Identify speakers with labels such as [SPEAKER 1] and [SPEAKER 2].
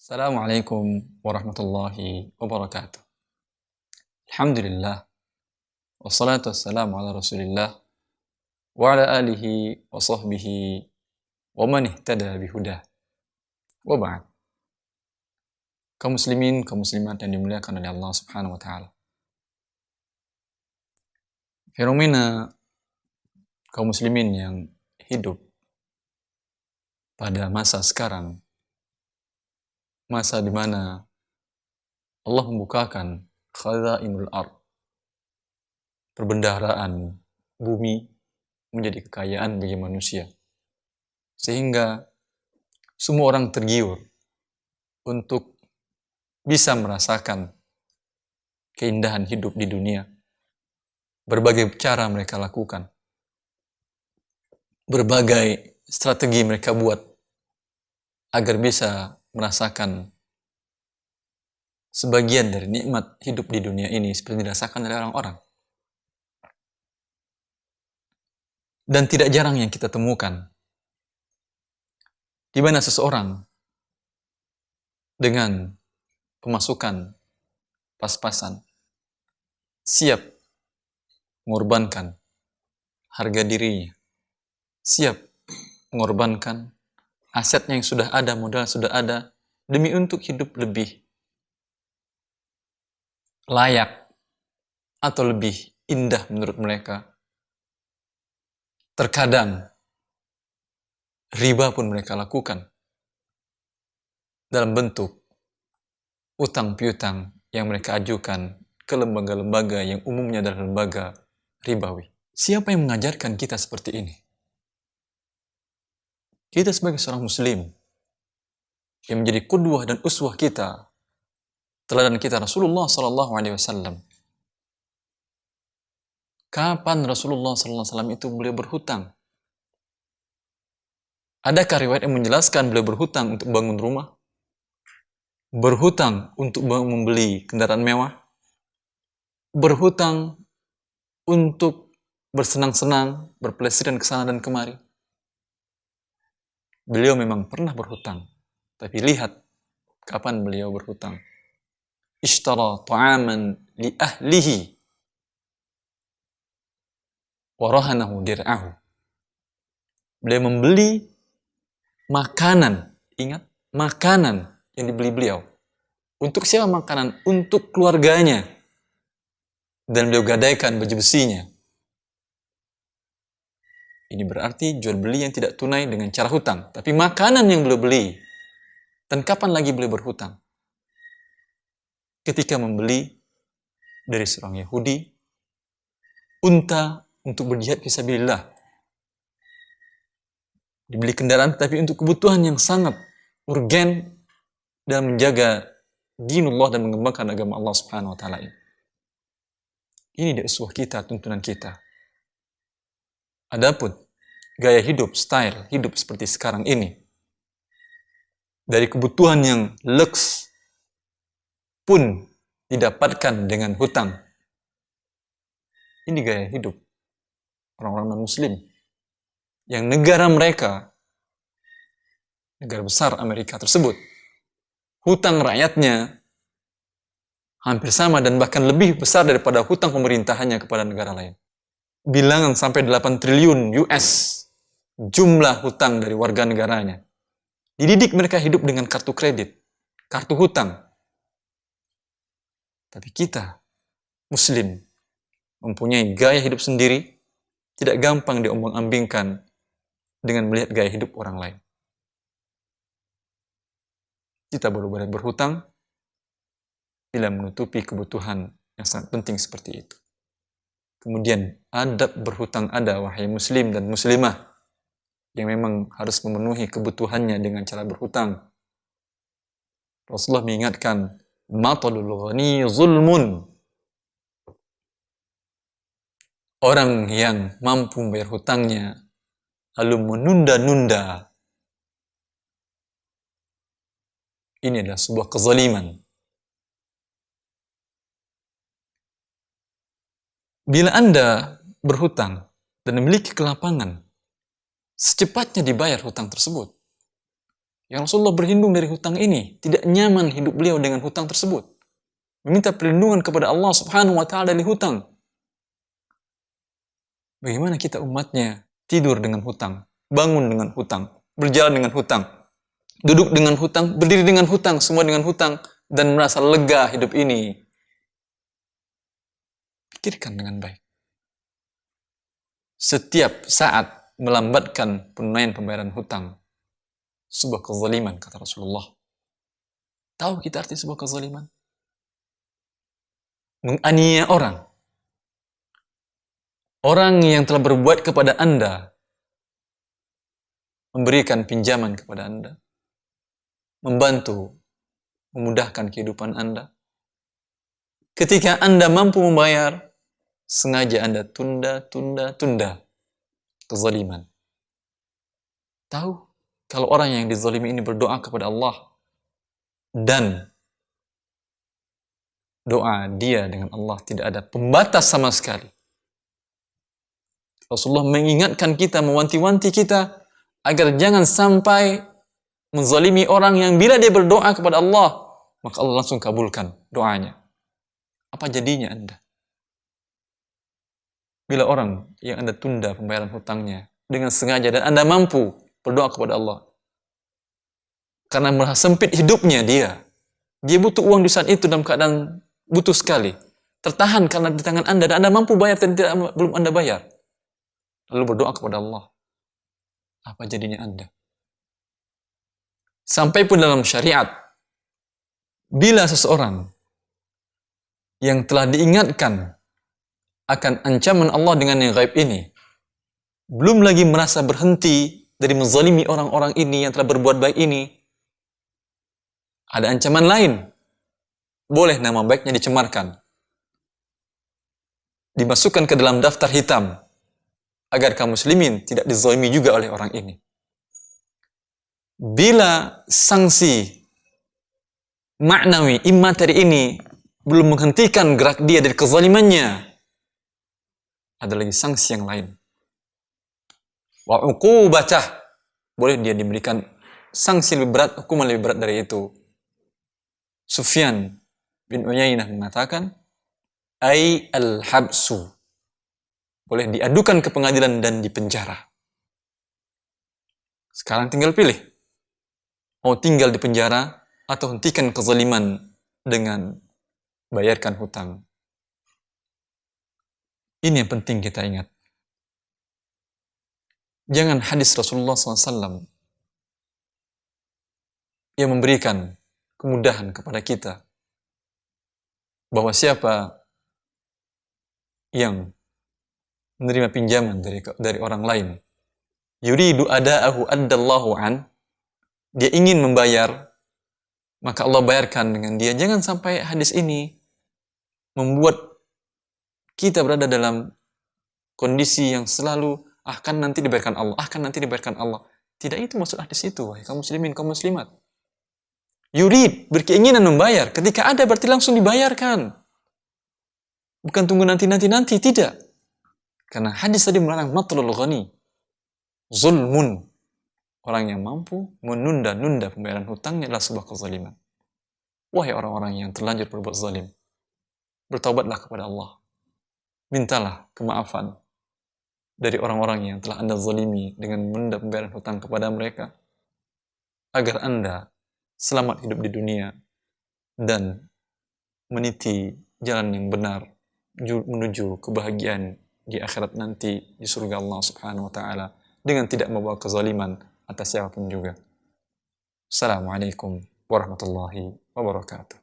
[SPEAKER 1] Assalamualaikum warahmatullahi wabarakatuh. Alhamdulillah, wassalatu wassalamu ala rasulillah, wa ala alihi wa sahbihi, wa man ihtada bihudah, wa ba'd. Kaum muslimin, kaum muslimat yang dimuliakan oleh Allah subhanahu wa ta'ala. Fenomena kaum muslimin yang hidup pada masa sekarang, masa di mana Allah membukakan khazainul ard, perbendaharaan bumi menjadi kekayaan bagi manusia, sehingga semua orang tergiur untuk bisa merasakan keindahan hidup di dunia. Berbagai cara mereka lakukan, berbagai strategi mereka buat agar bisa merasakan sebagian dari nikmat hidup di dunia ini seperti dirasakan oleh orang-orang. Dan tidak jarang yang kita temukan di mana seseorang dengan pemasukan pas-pasan siap mengorbankan harga dirinya, siap mengorbankan asetnya yang sudah ada, modal sudah ada, demi untuk hidup lebih layak atau lebih indah menurut mereka. Terkadang riba pun mereka lakukan dalam bentuk utang piutang yang mereka ajukan ke lembaga-lembaga yang umumnya adalah lembaga ribawi. Siapa yang mengajarkan kita seperti ini? Kita sebagai seorang muslim yang menjadi qudwah dan uswah kita, teladan kita Rasulullah SAW. Kapan Rasulullah SAW itu beliau berhutang? Adakah riwayat yang menjelaskan beliau berhutang untuk bangun rumah? Berhutang untuk membeli kendaraan mewah? Berhutang untuk bersenang-senang, berpelesiran ke sana dan kemari? Beliau memang pernah berhutang, tapi lihat kapan beliau berhutang. Ishtara ta'aman li ahlihi wa rahanahu dir'ahu. Beliau membeli makanan, ingat, makanan yang dibeli beliau. Untuk siapa makanan? Untuk keluarganya. Dan beliau gadaikan baju besinya. Ini berarti jual beli yang tidak tunai dengan cara hutang. Tapi makanan yang beliau beli. Dan kapan lagi beliau berhutang? Ketika membeli dari seorang Yahudi unta untuk berjihad fisabilillah. Dibeli kendaraan tapi untuk kebutuhan yang sangat urgen dalam menjaga dinullah dan mengembangkan agama Allah Subhanahu wa taala ini. Ini dia uswah kita, tuntunan kita. Adapun gaya hidup, style hidup seperti sekarang ini, dari kebutuhan yang lux pun didapatkan dengan hutang. Ini gaya hidup orang-orang non-muslim yang negara mereka, negara besar Amerika tersebut, hutang rakyatnya hampir sama dan bahkan lebih besar daripada hutang pemerintahannya kepada negara lain. Bilangan sampai 8 triliun US jumlah hutang dari warga negaranya. Dididik mereka hidup dengan kartu kredit, kartu hutang. Tapi kita, muslim, mempunyai gaya hidup sendiri, tidak gampang diombang-ambingkan dengan melihat gaya hidup orang lain. Kita baru boleh berhutang bila menutupi kebutuhan yang sangat penting seperti itu. Kemudian adab berhutang ada, wahai muslim dan muslimah, yang memang harus memenuhi kebutuhannya dengan cara berhutang. Rasulullah mengingatkan, matalul ghani zulmun. Orang yang mampu membayar hutangnya lalu menunda-nunda, ini adalah sebuah kezaliman. Bila Anda berhutang dan memiliki kelapangan, secepatnya dibayar hutang tersebut. Ya Rasulullah berlindung dari hutang ini. Tidak nyaman hidup beliau dengan hutang tersebut. Meminta perlindungan kepada Allah Subhanahu wa ta'ala dari hutang. Bagaimana kita umatnya tidur dengan hutang, bangun dengan hutang, berjalan dengan hutang, duduk dengan hutang, berdiri dengan hutang, semua dengan hutang, dan merasa lega hidup ini. Pikirkan dengan baik. Setiap saat melambatkan penunaian pembayaran hutang, sebuah kezaliman, kata Rasulullah. Tahu kita arti sebuah kezaliman? Menganiaya orang. Orang yang telah berbuat kepada Anda, memberikan pinjaman kepada Anda, membantu, memudahkan kehidupan Anda. Ketika Anda mampu membayar, sengaja Anda tunda. Kezaliman. Tahu, kalau orang yang dizalimi ini berdoa kepada Allah, dan doa dia dengan Allah tidak ada pembatas sama sekali. Rasulullah mengingatkan kita, mewanti-wanti kita, agar jangan sampai menzalimi orang yang bila dia berdoa kepada Allah, maka Allah langsung kabulkan doanya. Apa jadinya Anda? Bila orang yang Anda tunda pembayaran hutangnya dengan sengaja dan Anda mampu berdoa kepada Allah, karena merasa sempit hidupnya dia butuh uang di saat itu dalam keadaan butuh sekali, tertahan karena di tangan Anda dan Anda mampu bayar dan belum Anda bayar, lalu berdoa kepada Allah, apa jadinya Anda? Sampai pun dalam syariat, bila seseorang yang telah diingatkan akan ancaman Allah dengan yang gaib ini, belum lagi merasa berhenti dari menzalimi orang-orang ini yang telah berbuat baik ini, ada ancaman lain. Boleh nama baiknya dicemarkan, dimasukkan ke dalam daftar hitam, agar kaum muslimin tidak dizalimi juga oleh orang ini. Bila sanksi maknawi, imateri ini belum menghentikan gerak dia dari kezalimannya, ada lagi sanksi yang lain. Wa uqubatah, boleh dia diberikan sanksi lebih berat, hukuman lebih berat dari itu. Sufyan bin Uyainah mengatakan, ai al-habsu, boleh diadukan ke pengadilan dan dipenjara. Sekarang tinggal pilih, mau tinggal di penjara atau hentikan kezaliman dengan bayarkan hutang. Ini yang penting kita ingat. Jangan hadis Rasulullah SAW yang memberikan kemudahan kepada kita bahwa siapa yang menerima pinjaman dari orang lain, yuridu ada'ahu addallahu an, dia ingin membayar, maka Allah bayarkan dengan dia. Jangan sampai hadis ini membuat kita berada dalam kondisi yang selalu akan nanti dibayarkan Allah. Tidak itu maksud hadis itu, wahai kaum muslimin, kaum muslimat. Yurid, berkeinginan membayar. Ketika ada berarti langsung dibayarkan. Bukan tunggu nanti, tidak. Karena hadis tadi melarang matlul ghani, zulmun. Orang yang mampu menunda-nunda pembayaran hutangnya adalah sebuah kezaliman. Wahai orang-orang yang terlanjur berbuat zalim, bertaubatlah kepada Allah. Mintalah kemaafan dari orang-orang yang telah Anda zalimi dengan menunda pembayaran hutang kepada mereka, agar Anda selamat hidup di dunia dan meniti jalan yang benar menuju kebahagiaan di akhirat nanti di surga Allah Subhanahu wa taala dengan tidak membawa kezaliman atas siapapun juga. Assalamualaikum warahmatullahi wabarakatuh.